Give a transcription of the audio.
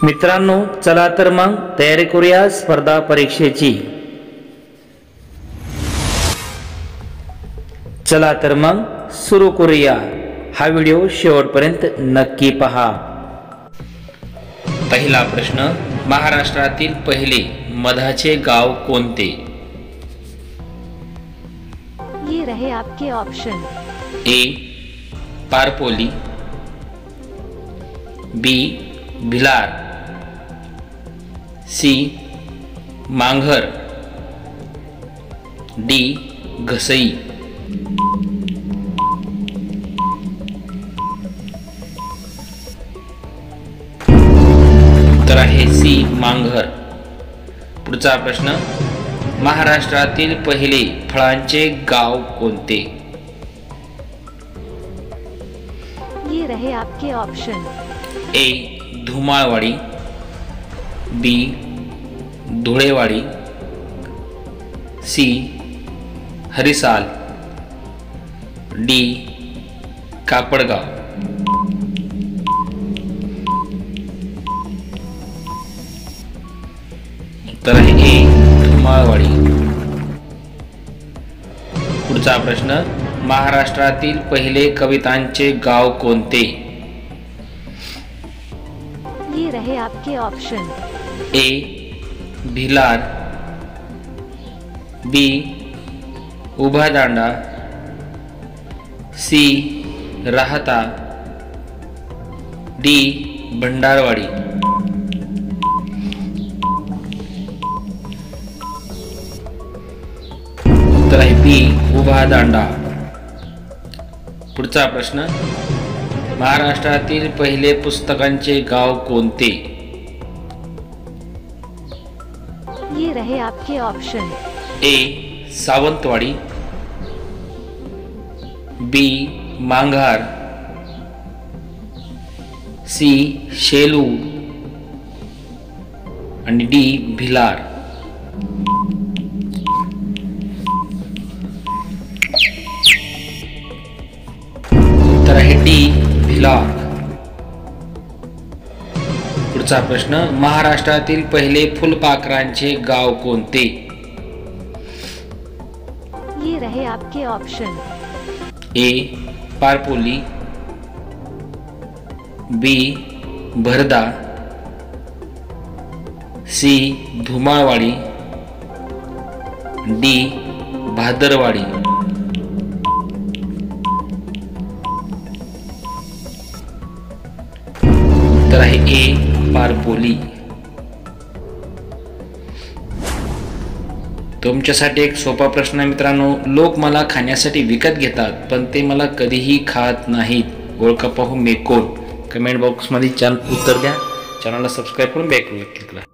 मित्रांनो, चला तर मग तयारी करूया स्पर्धा परीक्षेची। चला तर मग सुरू करूया। हा व्हिडिओ शेवटपर्यंत नक्की पहा। पहिला प्रश्न, महाराष्ट्रातील पहिले मधाचे गाव कोणते? ये रहे आपके ऑप्शन। ए पारपोली, बी भिलार, सी मांघर, डी घसई। उत्तर आहे सी मांघर। पुढचा प्रश्न, महाराष्ट्रातील पहिले फळांचे गाव कोणते? ये रहे आपके ऑप्शन। ए धुमाळवाडी, बी धुळेवाडी, सी हरिसाल, डी कापडगाव। उत्तर आहे ए धुमाळवाडी। पुढचा प्रश्न, महाराष्ट्रातील पहिले कवितांचे गाव कोणते? ये रहे आपके ऑप्शन। ए भिलार, बी उभा दांडा, सी राहता, डी भंडारवाडी। उत्तर आहे बी उभा दांडा। पुढचा प्रश्न, महाराष्ट्रातील पहिले पुस्तकांचे गाव कोणते? ये रहे आपके ऑप्शन। ए सावंतवाडी, बी मांघार, सी शेलू आणि डी भिलार। उत्तर आहे डी भिलार। पुढचा प्रश्न, महाराष्ट्रातील पहिले फुलपाखरांचे गाव कोणते? ये रहे आपके ऑप्शन। ए पारपोली, बी भरदा, सी धुमाळवाडी, डी भादरवाडी। उत्तर आहे ए पारपोली। तुमच्यासाठी एक सोपा प्रश्न आहे मित्रांनो, लोक मला खाण्यासाठी विकत घेतात पण ते मला कधीही खात नाहीत, ओळखा पाहू मी कोण? कमेंट बॉक्समध्ये उत्तर द्या। चॅनलला सबस्क्राईब करून बेल आयकॉन क्लिक करा।